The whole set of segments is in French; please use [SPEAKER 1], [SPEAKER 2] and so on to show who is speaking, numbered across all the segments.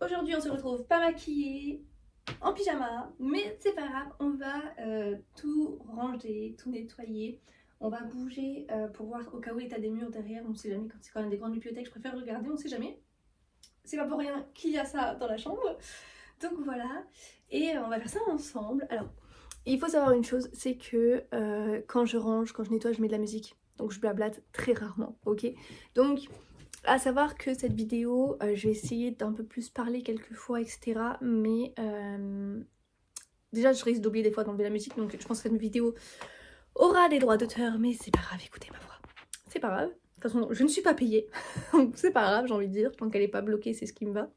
[SPEAKER 1] Aujourd'hui on se retrouve pas maquillée, en pyjama, mais c'est pas grave, on va tout ranger, tout nettoyer. On va bouger pour voir au cas où l'état des murs derrière, on sait jamais, quand c'est quand même des grandes bibliothèques, je préfère regarder, on sait jamais. C'est pas pour rien qu'il y a ça dans la chambre. Donc voilà, et on va faire ça ensemble. Alors, il faut savoir une chose, c'est que quand je range, quand je nettoie, je mets de la musique. Donc je blablate très rarement, ok? Donc, à savoir que cette vidéo, je vais essayer d'un peu plus parler quelques fois, etc. Mais déjà, je risque d'oublier des fois d'enlever la musique, donc je pense que cette vidéo aura des droits d'auteur, mais c'est pas grave, écoutez ma voix. C'est pas grave. De toute façon, je ne suis pas payée, donc c'est pas grave, j'ai envie de dire. Tant qu'elle est pas bloquée, c'est ce qui me va.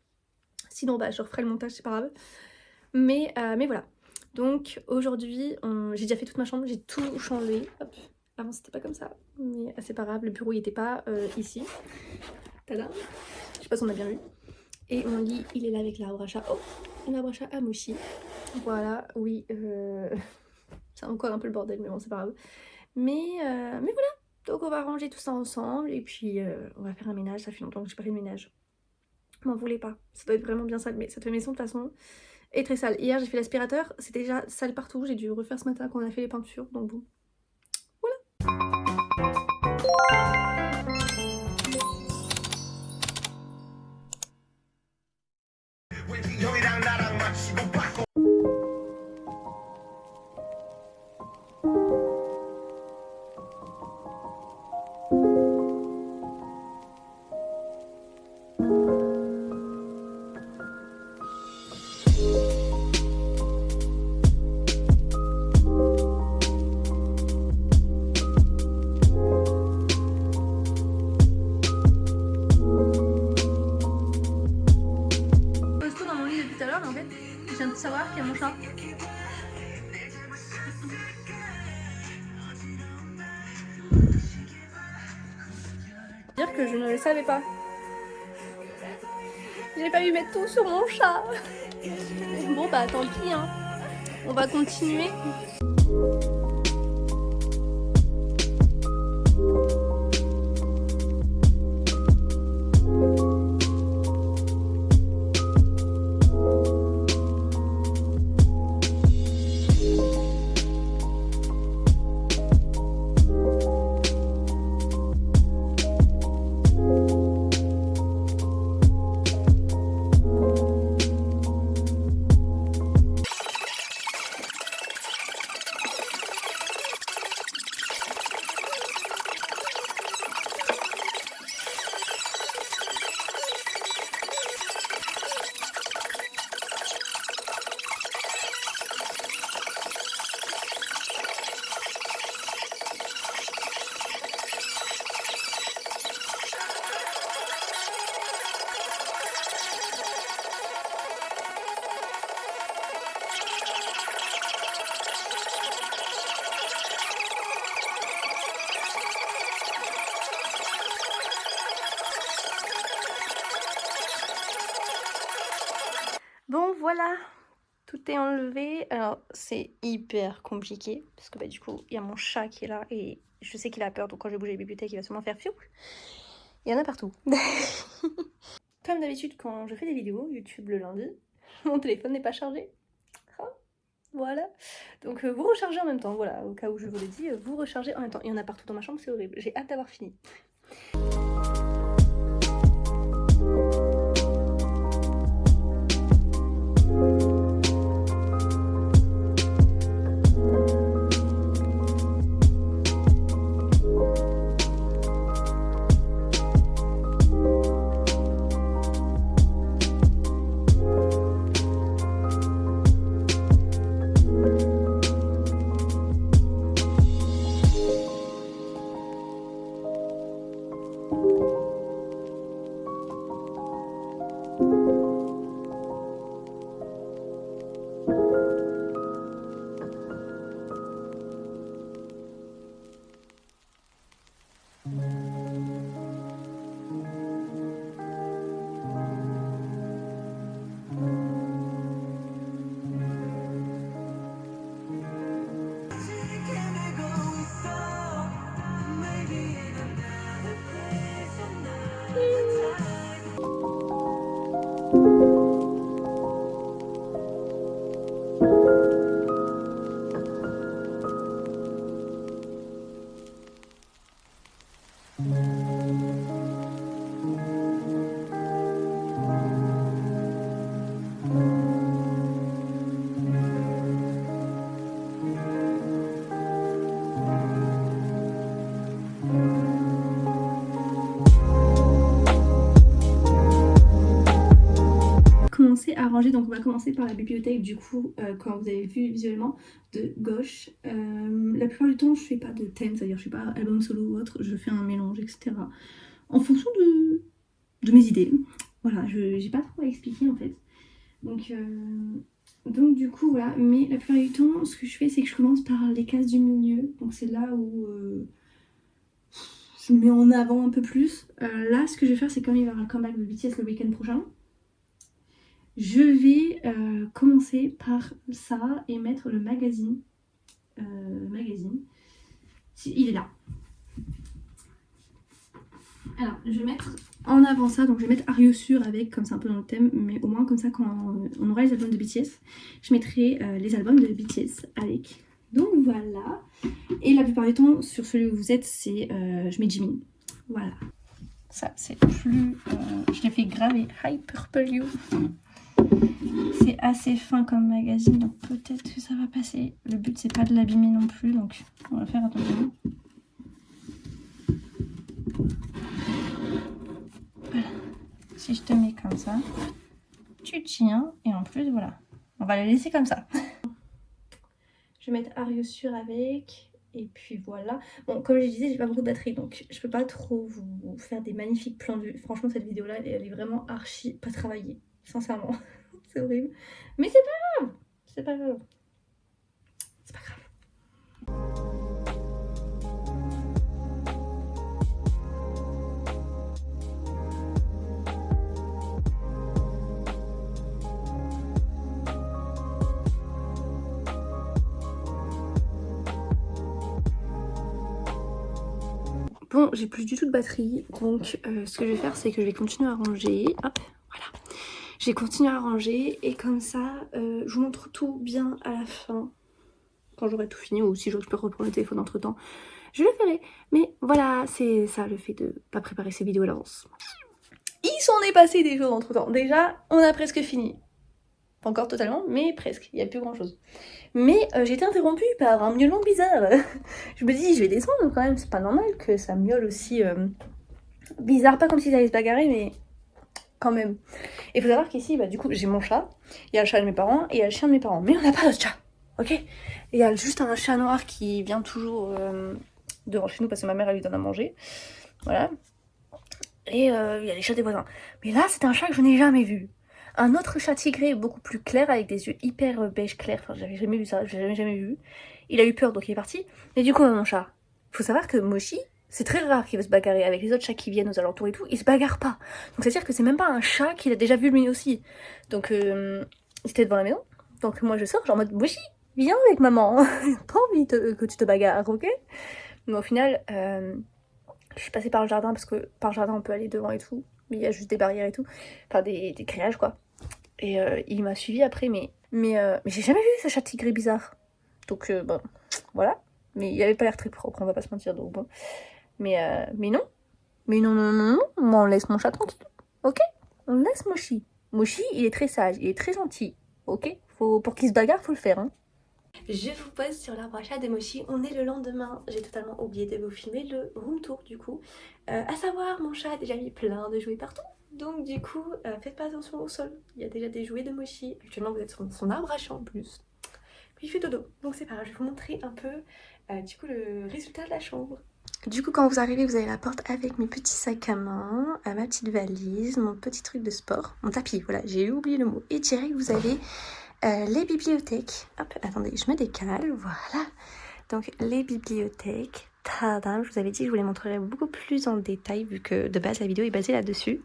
[SPEAKER 1] Sinon, bah, je referai le montage, c'est pas grave. Mais voilà. Donc aujourd'hui, j'ai déjà fait toute ma chambre, j'ai tout changé. Hop. Avant c'était pas comme ça, mais c'est pas grave, le bureau il était pas ici. Tada. Je sais pas si on a bien vu. Et mon lit, il est là avec l'arbre à chat. Oh, l'arbre à chat à Moshi. Voilà, oui. C'est encore un peu le bordel, mais bon, c'est pas grave. Mais voilà. Donc on va ranger tout ça ensemble et puis on va faire un ménage. Ça fait longtemps que j'ai pas fait de ménage. M'en voulez pas. Ça doit être vraiment bien sale, mais cette maison de toute façon est très sale. Hier j'ai fait l'aspirateur, c'était déjà sale partout. J'ai dû refaire ce matin quand on a fait les peintures, donc bon. Je viens de savoir qu'il y a mon chat. Dire que je ne le savais pas. J'ai pas eu mettre tout sur mon chat. Bon bah tant pis hein. On va continuer. Bon voilà, tout est enlevé. Alors c'est hyper compliqué parce que bah, du coup il y a mon chat qui est là et je sais qu'il a peur, donc quand je vais bouger la bibliothèque il va sûrement faire fiou. Il y en a partout. Comme d'habitude quand je fais des vidéos YouTube le lundi, mon téléphone n'est pas chargé. Ah, voilà. Donc vous rechargez en même temps, voilà, au cas où je vous l'ai dit, vous rechargez en même temps. Il y en a partout dans ma chambre, c'est horrible. J'ai hâte d'avoir fini. commencer à ranger. Donc on va commencer par la bibliothèque du coup, quand vous avez vu visuellement, de gauche. La plupart du temps je fais pas de thème, c'est-à-dire je fais pas album solo ou autre, je fais un mélange, etc. En fonction de mes idées. Voilà, j'ai pas trop à expliquer en fait. Donc du coup voilà, mais la plupart du temps ce que je fais c'est que je commence par les cases du milieu. Donc c'est là où je mets en avant un peu plus. Là ce que je vais faire c'est comme il va y avoir un comeback de BTS le week-end prochain. Je vais commencer par ça et mettre le magazine. Il est là. Alors, je vais mettre en avant ça, donc je vais mettre Ariosur avec, comme c'est un peu dans le thème, mais au moins comme ça, quand on aura les albums de BTS, je mettrai les albums de BTS avec. Donc voilà. Et la plupart du temps, sur celui où vous êtes, c'est je mets Jimin. Voilà. Ça, c'est plus... je l'ai fait graver. Hi Purple You. C'est assez fin comme magazine, donc peut-être que ça va passer. Le but, c'est pas de l'abîmer non plus, donc on va faire attention. Voilà. Si je te mets comme ça, tu tiens, et en plus, voilà. On va le laisser comme ça. Je vais mettre Ariosur avec, et puis voilà. Bon, comme je disais, j'ai pas beaucoup de batterie, donc je peux pas trop vous faire des magnifiques plans de vue. Franchement, cette vidéo-là, elle est vraiment archi pas travaillée, sincèrement. C'est horrible. Mais c'est pas grave. C'est pas grave. C'est pas grave. Bon, j'ai plus du tout de batterie, donc ce que je vais faire, c'est que je vais continuer à ranger. Hop, voilà. Je vais continuer à ranger et comme ça, je vous montre tout bien à la fin. Quand j'aurai tout fini, ou si je peux reprendre le téléphone entre temps, je le ferai. Mais voilà, c'est ça le fait de pas préparer ces vidéos à l'avance. Il s'en est passé des choses entre temps. Déjà, on a presque fini. Pas encore totalement, mais presque. Il n'y a plus grand chose. Mais j'ai été interrompue par un miaulement bizarre. Je me dis, je vais descendre quand même, c'est pas normal que ça miaule aussi bizarre. Pas comme si ça allait se bagarrer, mais quand même. Et il faut savoir qu'ici, bah, du coup, j'ai mon chat, il y a le chat de mes parents et il y a le chien de mes parents. Mais on n'a pas d'autre chat, ok? Il y a juste un chat noir qui vient toujours devant chez nous parce que ma mère, elle lui donne à manger. Voilà. Et il y a les chats des voisins. Mais là, c'est un chat que je n'ai jamais vu. Un autre chat tigré beaucoup plus clair avec des yeux hyper beige clair. Enfin, j'avais jamais vu ça, je l'ai jamais vu. Il a eu peur donc il est parti. Mais du coup, mon chat, il faut savoir que Moshi, c'est très rare qu'il va se bagarrer avec les autres chats qui viennent aux alentours et tout. Il se bagarre pas. Donc c'est-à-dire que c'est même pas un chat qu'il a déjà vu lui aussi. Donc il était devant la maison. Donc moi je sors genre en mode Moshi, viens avec maman. Pas envie que tu te bagarres, ok? Mais au final, je suis passée par le jardin parce que par le jardin on peut aller devant et tout. Mais il y a juste des barrières et tout. Enfin des grillages quoi. Et il m'a suivi après, mais j'ai jamais vu ce chat tigré bizarre. Donc bon, voilà. Mais il avait pas l'air très propre, on va pas se mentir, donc bon. Mais non. Mais non, moi on laisse mon chat tranquille, ok? On laisse Moshi. Moshi, il est très sage, il est très gentil, ok? Pour qu'il se bagarre, faut le faire, hein. Je vous pose sur l'arbre à chat de Moshi, on est le lendemain, j'ai totalement oublié de vous filmer le room tour du coup. À savoir, mon chat a déjà mis plein de jouets partout. Donc du coup, faites pas attention au sol, il y a déjà des jouets de Moshi. Actuellement vous êtes sur son arbre à chat en plus. Puis il fait dodo, donc c'est pas grave, je vais vous montrer un peu du coup le résultat de la chambre. Du coup quand vous arrivez, vous avez la porte avec mes petits sacs à main, ma petite valise, mon petit truc de sport, mon tapis, voilà, j'ai oublié le mot. Et direct vous avez les bibliothèques. Hop, attendez, je me décale, voilà. Donc les bibliothèques. Tadam, je vous avais dit que je vous les montrerai beaucoup plus en détail vu que de base la vidéo est basée là-dessus.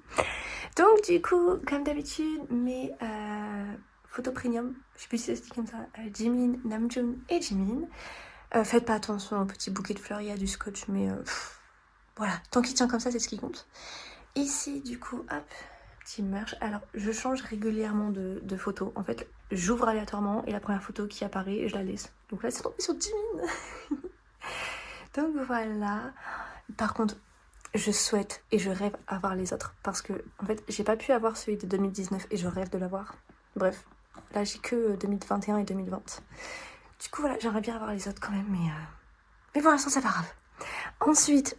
[SPEAKER 1] Donc du coup, comme d'habitude, mes photos premium, je sais plus si ça se dit comme ça, Jimin, Namjoon et Jimin. Faites pas attention au petit bouquet de fleurs, il y a du scotch, mais voilà, tant qu'il tient comme ça, c'est ce qui compte. Ici, du coup, hop, petit merch. Alors, je change régulièrement de photos. En fait, j'ouvre aléatoirement et la première photo qui apparaît, je la laisse. Donc là, c'est tombé sur Jimin. Donc voilà. Par contre, je souhaite et je rêve avoir les autres parce que en fait, j'ai pas pu avoir celui de 2019 et je rêve de l'avoir. Bref, là j'ai que 2021 et 2020. Du coup voilà, j'aimerais bien avoir les autres quand même, mais pour l'instant c'est pas grave. Ensuite,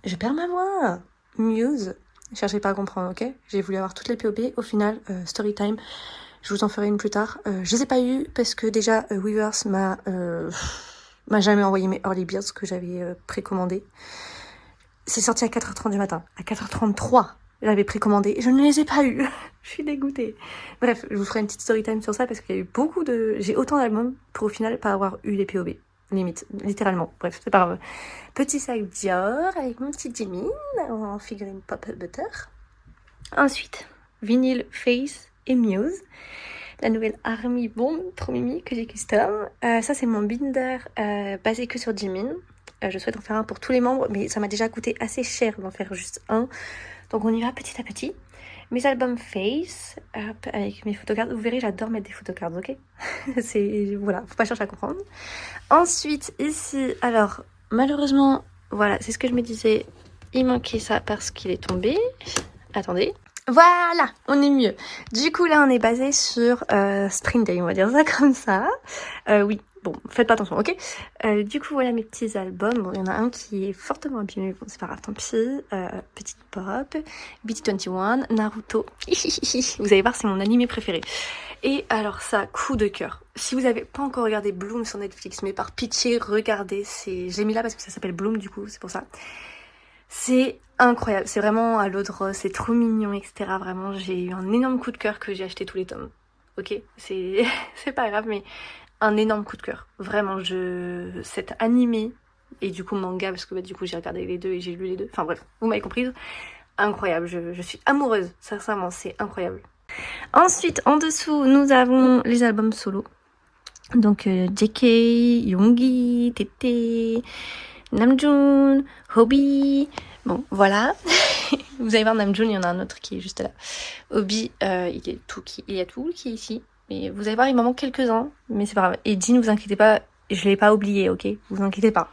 [SPEAKER 1] je perds ma voix. Muse.
[SPEAKER 2] cherchez pas à comprendre, ok? J'ai voulu avoir toutes les POB, au final, story time, je vous en ferai une plus tard. Je les ai pas eues parce que déjà, Weavers m'a jamais envoyé mes Early Birds que j'avais précommandé. C'est sorti à 4h30 du matin. À 4h33, j'avais précommandé et je ne les ai pas eues. Je suis dégoûtée. Bref, je vous ferai une petite story time sur ça parce qu'il y a eu beaucoup de... J'ai autant d'albums pour au final pas avoir eu les POB. Limite, littéralement. Bref, c'est pas grave. Petit sac Dior avec mon petit Jimin en figurine Pop Butter. Ensuite, vinyle Face et Muse. La nouvelle Army Bomb, trop mimi, que j'ai custom. Ça, c'est mon binder basé que sur Jimin. Je souhaite en faire un pour tous les membres, mais ça m'a déjà coûté assez cher d'en faire juste un. Donc on y va petit à petit. Mes albums Face, hop, avec mes photocards. Vous verrez, j'adore mettre des photocards, ok? Voilà, faut pas chercher à comprendre. Ensuite, ici, alors, malheureusement, voilà, c'est ce que je me disais. Il manquait ça parce qu'il est tombé. Attendez. Voilà, on est mieux. Du coup, là, on est basé sur Spring Day, on va dire ça comme ça. Oui, bon, faites pas attention, ok. Du coup, voilà mes petits albums. Bon, il y en a un qui est fortement abîmé, bon, c'est pas grave, tant pis. Petite Pop, BT21, Naruto. Vous allez voir, c'est mon animé préféré. Et alors ça, coup de cœur. Si vous avez pas encore regardé Bloom sur Netflix, mais par pitié, regardez. J'ai mis là parce que ça s'appelle Bloom, du coup, c'est pour ça. C'est incroyable, c'est vraiment à l'eau de rose, c'est trop mignon, etc. Vraiment, j'ai eu un énorme coup de cœur que j'ai acheté tous les tomes. Ok, c'est pas grave, mais un énorme coup de cœur. Vraiment, cet animé, et du coup manga, parce que du coup j'ai regardé les deux et j'ai lu les deux. Enfin bref, vous m'avez comprise. Incroyable, je suis amoureuse, sincèrement, c'est incroyable. Ensuite, en dessous, nous avons les albums solo. Donc JK, Yoongi, Tété, Namjoon, Hobby, bon voilà. Vous allez voir Namjoon, il y en a un autre qui est juste là. Hobby, il y a tout qui est ici. Mais vous allez voir, il m'en manque quelques-uns, mais c'est pas grave. Et Jin, vous inquiétez pas, je l'ai pas oublié, ok? Vous inquiétez pas.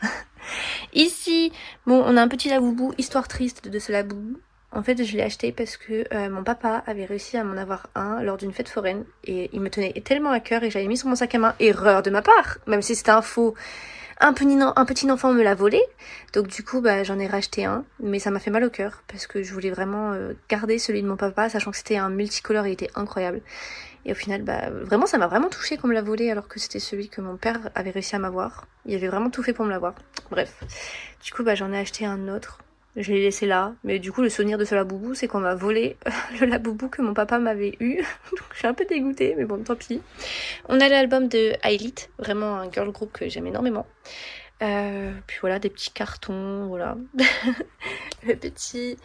[SPEAKER 2] Ici, bon, on a un petit laboubou, histoire triste de ce laboubou. En fait, je l'ai acheté parce que mon papa avait réussi à m'en avoir un lors d'une fête foraine. Et il me tenait tellement à cœur et j'avais mis sur mon sac à main. Erreur de ma part, même si c'était un faux. Un petit enfant me l'a volé, donc du coup j'en ai racheté un, mais ça m'a fait mal au cœur parce que je voulais vraiment garder celui de mon papa, sachant que c'était un multicolore et il était incroyable. Et au final, vraiment ça m'a vraiment touchée qu'on me l'a volé alors que c'était celui que mon père avait réussi à m'avoir. Il avait vraiment tout fait pour me l'avoir. Bref, du coup j'en ai acheté un autre. Je l'ai laissé là, mais du coup le souvenir de ce laboubou c'est qu'on m'a volé le laboubou que mon papa m'avait eu, donc je suis un peu dégoûtée, mais bon tant pis. On a l'album de Highlight, vraiment un girl group que j'aime énormément. Puis voilà, des petits cartons, voilà. Le petit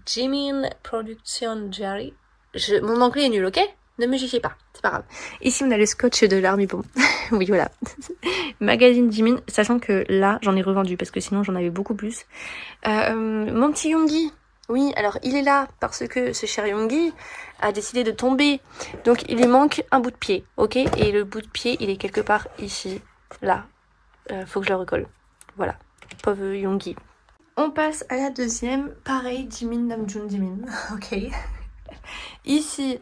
[SPEAKER 2] Jimin Production Jerry. Mon anglais est nul, ok? Ne me jugez pas, c'est pas grave. Ici, on a le scotch de l'Army Bomb. Oui, voilà. Magazine Jimin, sachant que là, j'en ai revendu parce que sinon, j'en avais beaucoup plus. Mon petit Yoongi. Oui, alors il est là parce que ce cher Yoongi a décidé de tomber. Donc, il lui manque un bout de pied, ok? Et le bout de pied, il est quelque part ici, là. Faut que je le recolle. Voilà. Pauvre Yoongi. On passe à la deuxième. Pareil, Jimin, Namjoon, Jimin. Ok. Ici,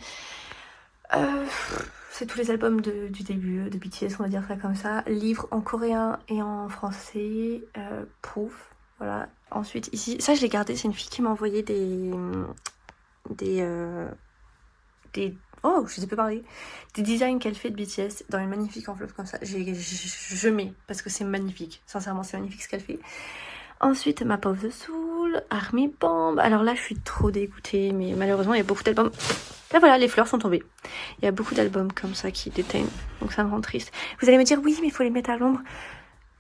[SPEAKER 2] c'est tous les albums du début de BTS, on va dire ça comme ça. Livres en coréen et en français. Proof. Voilà. Ensuite, ici, ça je l'ai gardé. C'est une fille qui m'a envoyé oh, je sais pas parler. Des designs qu'elle fait de BTS dans une magnifique enveloppe comme ça. Je mets parce que c'est magnifique. Sincèrement, c'est magnifique ce qu'elle fait. Ensuite, Map of the Soul, Army Bomb. Alors là, je suis trop dégoûtée, mais malheureusement, il y a beaucoup d'albums. Là, voilà, les fleurs sont tombées. Il y a beaucoup d'albums comme ça qui déteignent. Donc ça me rend triste. Vous allez me dire, oui, mais il faut les mettre à l'ombre.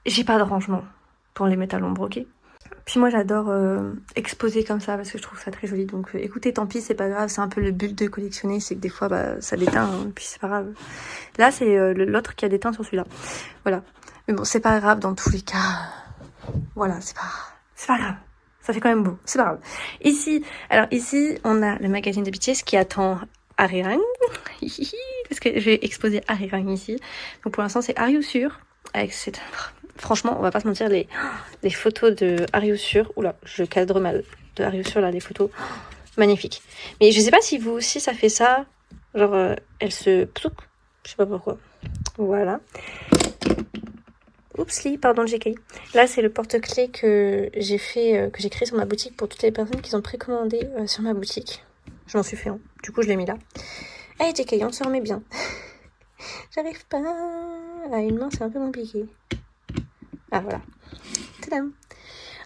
[SPEAKER 2] J'ai pas de rangement pour les mettre à l'ombre, ok? Puis moi j'adore exposer comme ça parce que je trouve ça très joli, donc écoutez, tant pis, c'est pas grave, c'est un peu le but de collectionner, c'est que des fois ça déteint, hein, puis c'est pas grave. Là c'est l'autre qui a déteint sur celui-là, voilà. Mais bon, c'est pas grave dans tous les cas, voilà, c'est pas grave, ça fait quand même beau, c'est pas grave. Ici on a le magazine de BTS qui attend Arirang, parce que je vais exposer Arirang ici, donc pour l'instant c'est Are You Sure, avec cette... Franchement, on va pas se mentir, les photos de Are You Sure, oula, je cadre mal, de Are You Sure, là, les photos, magnifiques. Mais je sais pas si vous aussi ça fait ça, genre, elle se psouk, je sais pas pourquoi. Voilà. Oupsli, pardon JK. Là, c'est le porte-clés que j'ai fait, que j'ai créé sur ma boutique pour toutes les personnes qui ont précommandé sur ma boutique. Je m'en suis fait un. Du coup, je l'ai mis là. Hey JK, on se remet bien. J'arrive pas. À une main, c'est un peu compliqué. Ah, voilà. Tadam.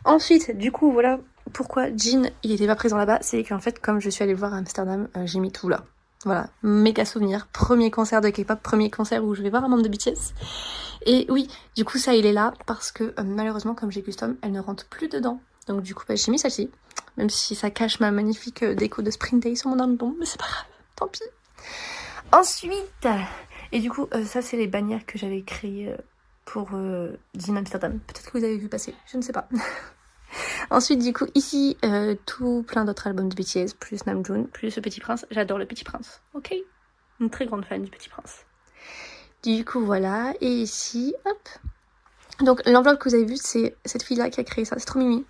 [SPEAKER 2] Ensuite, du coup, voilà pourquoi Jin, il était pas présent là-bas. C'est qu'en fait, comme je suis allée le voir à Amsterdam, j'ai mis tout là. Voilà, méga souvenir. Premier concert de K-pop, premier concert où je vais voir un membre de BTS. Et oui, du coup, ça, il est là parce que malheureusement, comme j'ai custom, elle ne rentre plus dedans. Donc, du coup, bah, j'ai mis celle-ci. Même si ça cache ma magnifique déco de Spring Day sur mon arme bombe, mais c'est pas grave, tant pis. Ensuite, et du coup, ça, c'est les bannières que j'avais créées pour Jin Amsterdam. Peut-être que vous avez vu passer, je ne sais pas. Ensuite, du coup, ici, tout plein d'autres albums de BTS, plus Namjoon, plus Le Petit Prince. J'adore Le Petit Prince, ok? Une très grande fan du Petit Prince. Du coup, voilà. Et ici, hop. Donc, l'enveloppe que vous avez vue, c'est cette fille-là qui a créé ça. C'est trop mimi.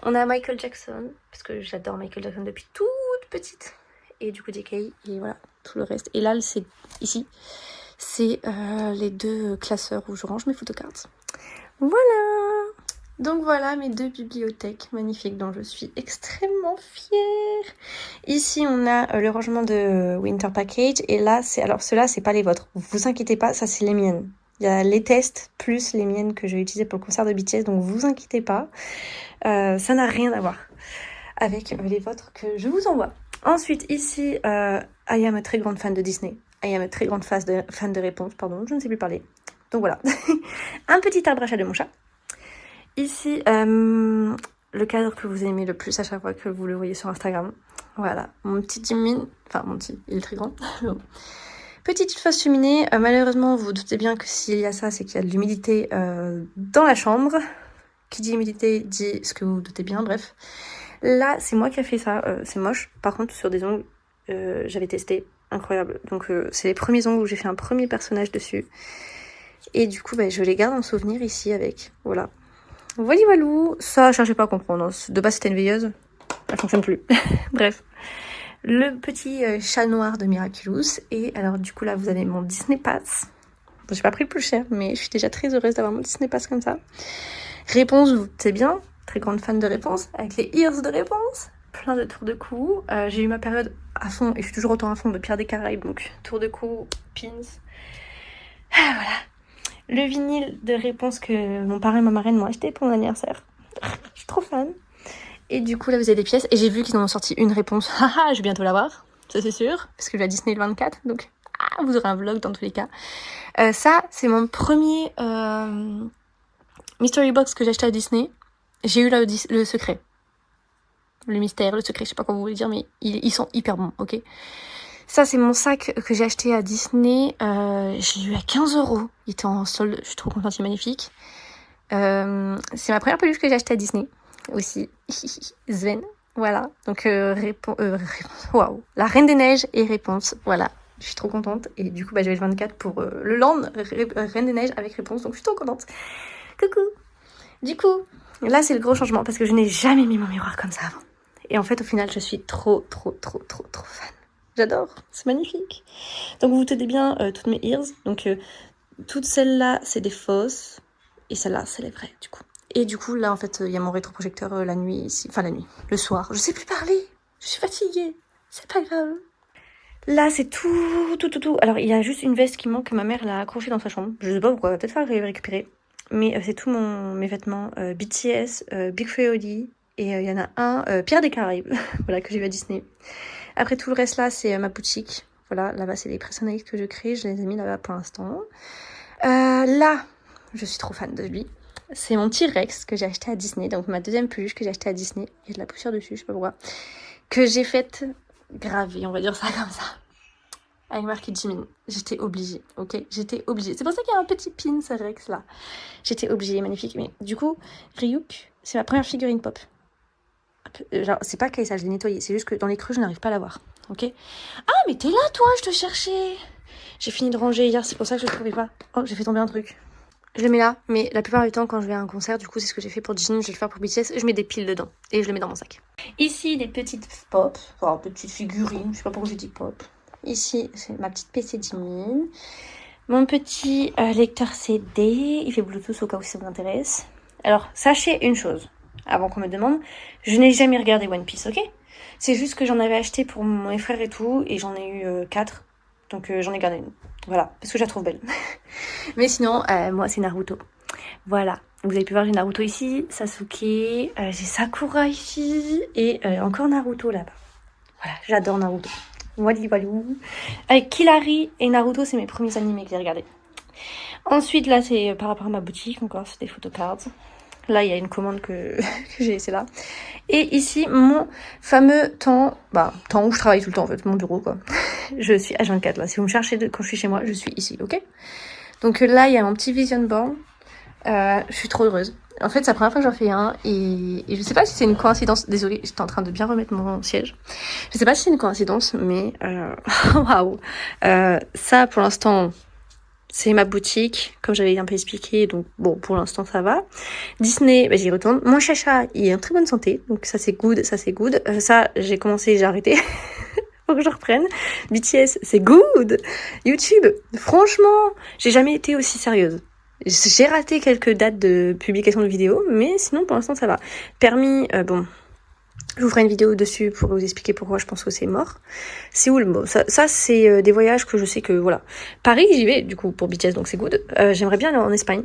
[SPEAKER 2] On a Michael Jackson, parce que j'adore Michael Jackson depuis toute petite. Et du coup, JK, et voilà, tout le reste. Et là, c'est ici, c'est les deux classeurs où je range mes photocards. Voilà. Donc voilà mes deux bibliothèques magnifiques dont je suis extrêmement fière. Ici on a le rangement de Winter Package et là c'est, alors ceux-là c'est pas les vôtres. Vous inquiétez pas, ça c'est les miennes. Il y a les tests plus les miennes que j'ai utilisées pour le concert de BTS, donc vous inquiétez pas. Ça n'a rien à voir avec les vôtres que je vous envoie. Ensuite ici, I am a très grande fan de Disney. I am a très grande fan de Réponse, pardon, je ne sais plus parler. Donc voilà, un petit arbre à chat de mon chat. Ici, le cadre que vous aimez le plus à chaque fois que vous le voyez sur Instagram. Voilà, mon petit Jimin, enfin mon petit, il est très grand. Petite fausse cheminée, malheureusement vous vous doutez bien que s'il y a ça, c'est qu'il y a de l'humidité dans la chambre. Qui dit humidité dit ce que vous vous doutez bien, bref. Là, c'est moi qui ai fait ça, c'est moche. Par contre, sur des ongles, j'avais testé, incroyable. Donc c'est les premiers ongles où j'ai fait un premier personnage dessus. Et du coup, bah, je les garde en souvenir ici avec, voilà. Voilà, walou, ça, cherchez pas à comprendre. De base, c'était une veilleuse. Elle fonctionne plus. Bref. Le petit chat noir de Miraculous. Et alors, du coup, là, vous avez mon Disney Pass. Bon, j'ai pas pris le plus cher, mais je suis déjà très heureuse d'avoir mon Disney Pass comme ça. Réponse, vous c'est bien. Très grande fan de Réponse. Avec les ears de Réponse. Plein de tours de cou. J'ai eu ma période à fond, et je suis toujours autant à fond de Pierre des Caraïbes. Donc, tour de cou, pins. Ah, voilà. Le vinyle de Réponse que mon parrain et ma marraine m'ont acheté pour mon anniversaire. Je suis trop fan. Et du coup, là, vous avez des pièces. Et j'ai vu qu'ils en ont sorti une Réponse. Haha, je vais bientôt l'avoir. Ça, c'est sûr. Parce que je vais à Disney le 24. Donc, vous aurez un vlog dans tous les cas. Ça, c'est mon premier Mystery Box que j'ai acheté à Disney. J'ai eu le secret. Le mystère, le secret, je sais pas comment vous voulez dire, mais ils sont hyper bons, ok? Ça, c'est mon sac que j'ai acheté à Disney. Je l'ai eu à 15 €. Il était en solde. Je suis trop contente, il est magnifique. C'est ma première peluche que j'ai achetée à Disney aussi. Sven. Voilà. Donc, waouh. La Reine des Neiges et Réponse. Voilà. Je suis trop contente. Et du coup, bah, j'avais le 24 pour le Land Reine des Neiges avec Réponse. Donc, je suis trop contente. Coucou. Du coup, là, c'est le gros changement parce que je n'ai jamais mis mon miroir comme ça avant. Et en fait, au final, je suis trop fan. J'adore, c'est magnifique. Donc vous vous tenez bien toutes mes ears. Donc toutes celles-là, c'est des fausses. Et celles-là, c'est les vraies, du coup. Et du coup, là, en fait, il y a mon rétroprojecteur la nuit ici. Enfin, la nuit, le soir. Je sais plus parler. Je suis fatiguée. C'est pas grave. Là, c'est tout. Alors, il y a juste une veste qui manque que ma mère l'a accrochée dans sa chambre. Je sais pas pourquoi, peut-être falloir récupérer. Mais c'est tous mes vêtements BTS, Big Flo&Oli. Et il y en a un, Pierre des Caraïbes, voilà, que j'ai vu à Disney. Après, tout le reste là, c'est ma boutique. Voilà, là-bas, c'est les personnalités que je crée. Je les ai mis là-bas pour l'instant. Là, je suis trop fan de lui. C'est mon T-Rex que j'ai acheté à Disney. Donc, ma deuxième peluche que j'ai acheté à Disney. Il y a de la poussière dessus, je sais pas pourquoi. Que j'ai faite graver, on va dire ça comme ça. Avec marqué Jimin. J'étais obligée, ok? J'étais obligée. C'est pour ça qu'il y a un petit pin, ce Rex là. J'étais obligée, magnifique. Mais du coup, Ryuk, c'est ma première figurine pop. Genre, c'est pas que ça, je l'ai nettoyé. C'est juste que dans les creux, je n'arrive pas à la voir. Ok? Ah, mais t'es là, toi, je te cherchais. J'ai fini de ranger hier, c'est pour ça que je ne trouvais pas. Oh, j'ai fait tomber un truc. Je le mets là, mais la plupart du temps, quand je vais à un concert, du coup, c'est ce que j'ai fait pour Jin, je vais le faire pour BTS, je mets des piles dedans et je le mets dans mon sac. Ici, des petites pop, enfin, petites figurines, je sais pas pourquoi j'ai dit pop. Ici, c'est ma petite PC Jimin. Mon petit lecteur CD, il fait Bluetooth au cas où ça vous intéresse. Alors, sachez une chose, avant qu'on me demande, je n'ai jamais regardé One Piece, ok? C'est juste que j'en avais acheté pour mes frères et tout, et j'en ai eu 4, donc j'en ai gardé une. Voilà, parce que je la trouve belle. Mais sinon, moi c'est Naruto. Voilà, vous avez pu voir, j'ai Naruto ici, Sasuke, j'ai Sakura ici, et encore Naruto là-bas. Voilà, j'adore Naruto. Wally walou. Avec Killary et Naruto, c'est mes premiers animés que j'ai regardés. Ensuite, là, c'est par rapport à ma boutique, encore, c'est des photocards. Là, il y a une commande que j'ai laissée là. Et ici, mon fameux temps où je travaille tout le temps, en fait, mon bureau, quoi. Je suis H24, là. Si vous me cherchez quand je suis chez moi, je suis ici, ok? Donc là, il y a mon petit vision board. Je suis trop heureuse. En fait, c'est la première fois que j'en fais un et je sais pas si c'est une coïncidence. Désolée, j'étais en train de bien remettre mon siège. Je sais pas si c'est une coïncidence, mais waouh. Ça, pour l'instant, c'est ma boutique, comme j'avais un peu expliqué. Donc bon, pour l'instant, ça va. Disney, j'y retourne. Mon chacha, il est en très bonne santé, donc ça c'est good, ça c'est good. Ça, j'ai commencé, j'ai arrêté. Faut que je reprenne. BTS, c'est good. YouTube, franchement, j'ai jamais été aussi sérieuse. J'ai raté quelques dates de publication de vidéos, mais sinon pour l'instant ça va. Permis, bon, je vous ferai une vidéo dessus pour vous expliquer pourquoi je pense que c'est mort. Séoul, bon, ça c'est des voyages que je sais que, voilà. Paris, j'y vais, du coup, pour BTS, donc c'est good. J'aimerais bien aller en Espagne,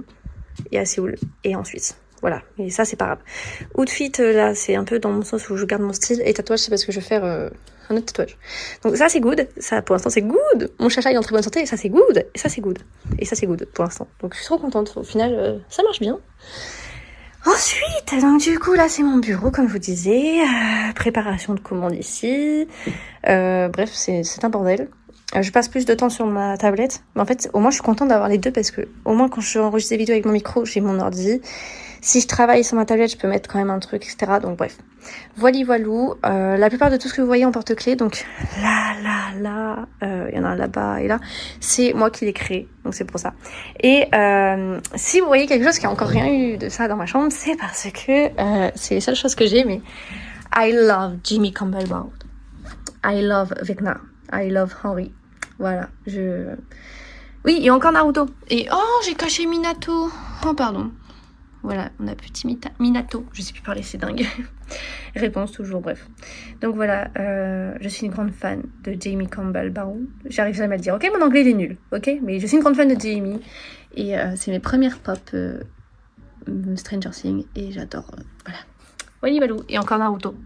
[SPEAKER 2] et à Séoul, et en Suisse. Voilà, et ça c'est pas grave. Outfit, là, c'est un peu dans mon sens où je garde mon style, et tatouage, c'est parce que je vais faire un autre tatouage. Donc ça c'est good, ça pour l'instant c'est good. Mon chacha il est en très bonne santé, et ça c'est good, et ça c'est good, et ça c'est good pour l'instant. Donc je suis trop contente, au final ça marche bien. Ensuite, donc du coup là c'est mon bureau comme je vous disais, préparation de commandes ici, bref c'est un bordel. Je passe plus de temps sur ma tablette, mais en fait au moins je suis contente d'avoir les deux parce que au moins quand je enregistre des vidéos avec mon micro j'ai mon ordi. Si je travaille sur ma tablette, je peux mettre quand même un truc, etc. Donc bref, voilou. La plupart de tout ce que vous voyez en porte-clés, donc là, il y en a là-bas et là, c'est moi qui l'ai créé, donc c'est pour ça. Et si vous voyez quelque chose qui a encore rien eu de ça dans ma chambre, c'est parce que c'est les seules choses que j'ai, mais I love Jimmy Campbell Bowd. I love Vecna. I love Henry. Voilà, Oui, il y a encore Naruto. Et oh, j'ai caché Minato. Oh, pardon. Voilà, on a petit Minato. Je sais plus parler, c'est dingue. Réponse toujours, bref. Donc voilà, je suis une grande fan de Jamie Campbell Bound. J'arrive jamais à le dire. Ok, mon anglais il est nul, ok? Mais je suis une grande fan de Jamie. Et c'est mes premières pop Stranger Things. Et j'adore. Voilà. Wally Walou. Et encore Naruto.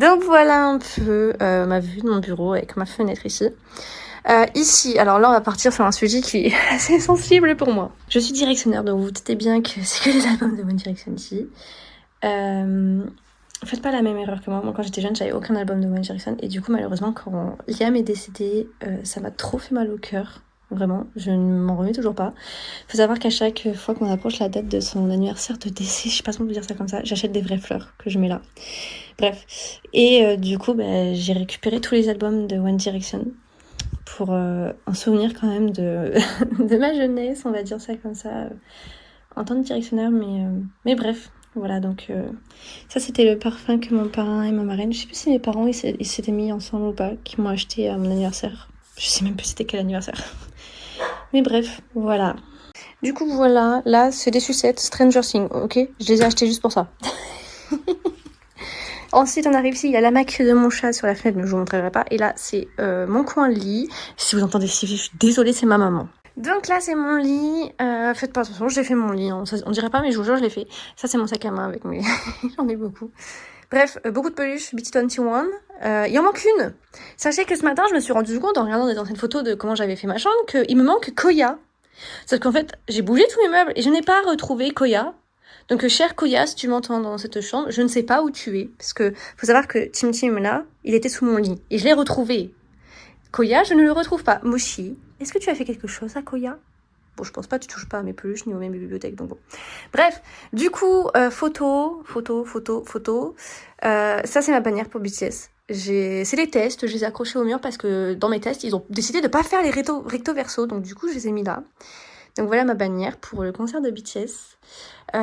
[SPEAKER 2] Donc voilà un peu ma vue de mon bureau avec ma fenêtre ici. Ici, alors là on va partir sur un sujet qui est assez sensible pour moi. Je suis directionnaire, donc vous vous doutez bien que c'est que les albums de One Direction ici. Faites pas la même erreur que moi. Moi quand j'étais jeune j'avais aucun album de One Direction et du coup malheureusement quand Liam est décédé ça m'a trop fait mal au cœur. Vraiment, je ne m'en remets toujours pas. Faut savoir qu'à chaque fois qu'on approche la date de son anniversaire de décès, je sais pas comment vous dire ça comme ça, j'achète des vraies fleurs que je mets là. Bref. Et du coup, j'ai récupéré tous les albums de One Direction pour en souvenir quand même de ma jeunesse, on va dire ça comme ça, en tant que directionnaire, mais bref, voilà, donc ça c'était le parfum que mon parrain et ma marraine, je sais plus si mes parents ils s'étaient mis ensemble ou pas, qui m'ont acheté à mon anniversaire, je sais même plus c'était quel anniversaire, mais bref, voilà. Du coup voilà, là c'est des sucettes Stranger Things, ok, je les ai achetées juste pour ça. Ensuite, on arrive ici, il y a la maquille de mon chat sur la fenêtre, mais je vous montrerai pas. Et là, c'est mon coin lit. Si vous entendez siffler, je suis désolée, c'est ma maman. Donc là, c'est mon lit. Faites pas attention, j'ai fait mon lit. Hein. Ça, on dirait pas, mais je vous jure, je l'ai fait. Ça, c'est mon sac à main avec mes... J'en ai beaucoup. Bref, beaucoup de peluches, BT21. Il en manque une. Sachez que ce matin, je me suis rendu compte, en regardant des anciennes photos de comment j'avais fait ma chambre, qu'il me manque Koya. Sauf qu'en fait, j'ai bougé tous mes meubles et je n'ai pas retrouvé Koya. Donc, cher Koya, si tu m'entends dans cette chambre, je ne sais pas où tu es. Parce que faut savoir que Tim, là, il était sous mon lit. Et je l'ai retrouvé. Koya, je ne le retrouve pas. Moshi, est-ce que tu as fait quelque chose à Koya? Bon, je pense pas, tu touches pas à mes peluches ni aux mêmes bibliothèques, donc bon. Bref, du coup, photo. Ça, c'est ma bannière pour BTS. C'est les tests, je les ai accrochés au mur parce que dans mes tests, ils ont décidé de pas faire les recto verso. Donc, du coup, je les ai mis là. Donc voilà ma bannière pour le concert de BTS.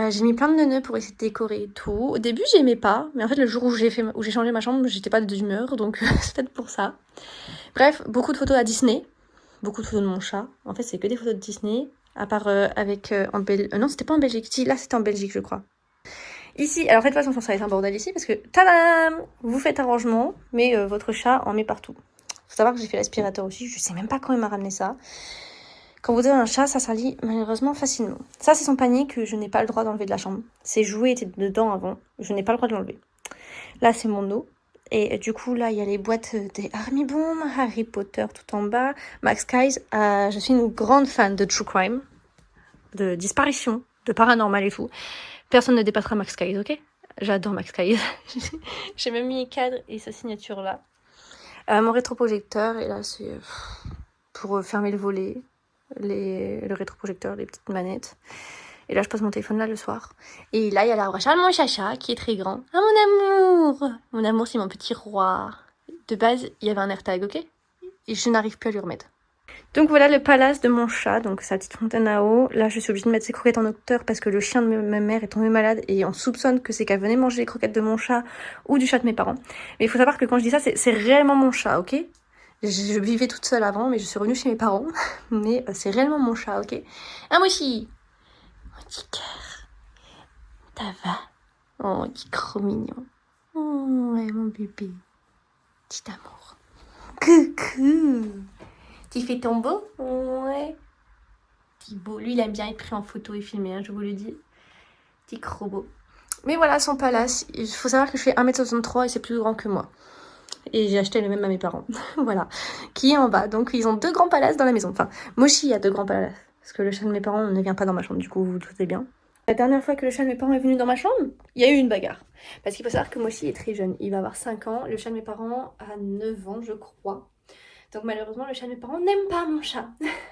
[SPEAKER 2] J'ai mis plein de nœuds pour essayer de décorer et tout. Au début, j'aimais pas, mais en fait, le jour où j'ai changé ma chambre, j'étais pas d'humeur, donc c'est peut-être pour ça. Bref, beaucoup de photos à Disney. beaucoup de photos de mon chat. En fait, c'est que des photos de Disney, à part avec non, c'était pas en Belgique. Si, là, c'était en Belgique, je crois. Ici, alors faites attention, ça va être un bordel ici, parce que, tadam, vous faites un rangement, mais votre chat en met partout. Faut savoir que j'ai fait l'aspirateur aussi, je sais même pas quand il m'a ramené ça. Quand vous avez un chat, ça salit malheureusement facilement. Ça, c'est son panier que je n'ai pas le droit d'enlever de la chambre. Ses jouets étaient dedans avant, je n'ai pas le droit de l'enlever. Là, c'est mon eau. Et du coup, là, il y a les boîtes des Army Bomb, Harry Potter tout en bas, Max Guys. Je suis une grande fan de True Crime, de disparition, de paranormal et tout. Personne ne dépassera Max Guys, ok? J'adore Max Guys. J'ai même mis les cadres et sa signature là. Mon rétroprojecteur, et là, c'est pour fermer le volet, le rétroprojecteur, les petites manettes. Et là, je pose mon téléphone là le soir. Et là, il y a l'arbre à chat, mon chacha, qui est très grand. Ah, mon amour! Mon amour, c'est mon petit roi. De base, il y avait un AirTag, ok? Et je n'arrive plus à lui remettre. Donc voilà le palace de mon chat, donc sa petite fontaine à eau. Là, je suis obligée de mettre ses croquettes en hauteur parce que le chien de ma mère est tombé malade et on soupçonne que c'est qu'elle venait manger les croquettes de mon chat ou du chat de mes parents. Mais il faut savoir que quand je dis ça, c'est réellement mon chat, ok? Je vivais toute seule avant, mais je suis revenue chez mes parents. Mais c'est réellement mon chat, ok? Ah, moi aussi! Mon petit cœur. Ça va? Oh, il est trop mignon. Oh, ouais, mon bébé. Petit amour. Coucou! Tu fais ton beau? Ouais. Petit beau. Lui, il aime bien être pris en photo et filmé, hein, je vous le dis. Petit crobo. Mais voilà, son palace. Il faut savoir que je fais 1m63 et c'est plus grand que moi. Et j'ai acheté le même à mes parents. Voilà. Qui est en bas. Donc, ils ont 2 grands palaces dans la maison. Enfin, Moshi a 2 grands palaces. Parce que le chat de mes parents ne vient pas dans ma chambre. Du coup, vous vous doutez bien. La dernière fois que le chat de mes parents est venu dans ma chambre, il y a eu une bagarre. Parce qu'il faut savoir que Moshi est très jeune. Il va avoir 5 ans. Le chat de mes parents a 9 ans, je crois. Donc malheureusement, le chat de mes parents n'aime pas mon chat.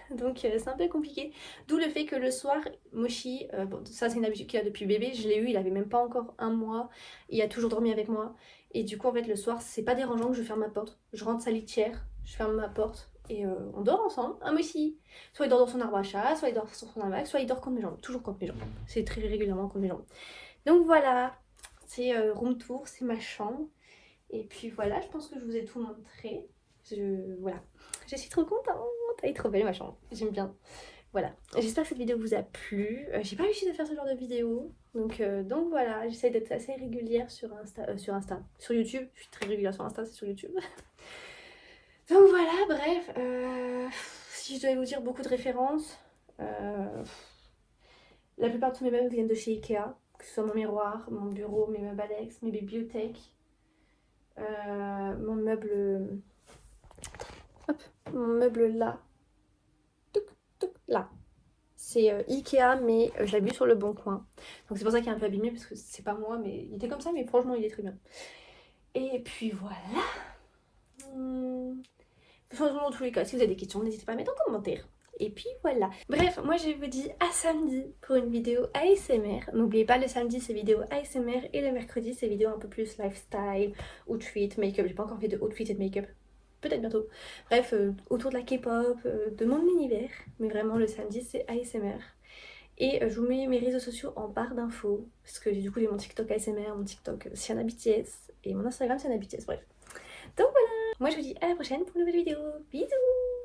[SPEAKER 2] Donc c'est un peu compliqué. D'où le fait que le soir, Moshi, bon, ça c'est une habitude qu'il a depuis bébé. Je l'ai eu, il avait même pas encore 1 mois. Il a toujours dormi avec moi. Et du coup, en fait, le soir, c'est pas dérangeant que je ferme ma porte. Je rentre sa litière, je ferme ma porte et on dort ensemble. Ah, Moshi. Soit il dort dans son arbre à chat, soit il dort sur son hamac, soit il dort contre mes jambes. Toujours contre mes jambes. C'est très régulièrement contre mes jambes. Donc voilà, c'est room tour, c'est ma chambre. Et puis voilà, je pense que je vous ai tout montré. Voilà, je suis trop contente, elle est trop belle ma chambre, j'aime bien. Voilà, j'espère que cette vidéo vous a plu. J'ai pas réussi à faire ce genre de vidéo, donc voilà, j'essaie d'être assez régulière sur sur YouTube. Je suis très régulière sur Insta, c'est sur YouTube. Donc voilà, bref, si je devais vous dire beaucoup de références, la plupart de tous mes meubles viennent de chez Ikea, que ce soit mon miroir, mon bureau, mes meubles Alex, mes bibliothèques, mon meuble... Hop, mon meuble là. Touc, touc, là. C'est Ikea, mais je l'ai vu sur le Bon Coin. Donc c'est pour ça qu'il est un peu abîmé, parce que c'est pas moi, mais il était comme ça, mais franchement, il est très bien. Et puis voilà. Dans tous les cas, si vous avez des questions, n'hésitez pas à mettre en commentaire. Et puis voilà. Bref, moi je vous dis à samedi pour une vidéo ASMR. N'oubliez pas, le samedi c'est vidéo ASMR et le mercredi c'est vidéo un peu plus lifestyle, outfit, make-up. J'ai pas encore fait de outfit et de make-up. Peut-être bientôt. Bref, autour de la K-pop, de mon univers. Mais vraiment, le samedi, c'est ASMR. Et je vous mets mes réseaux sociaux en barre d'infos. Parce que du coup, j'ai mon TikTok ASMR, mon TikTok Sienna BTS et mon Instagram Sienna BTS. Bref. Donc voilà. Moi, je vous dis à la prochaine pour une nouvelle vidéo. Bisous!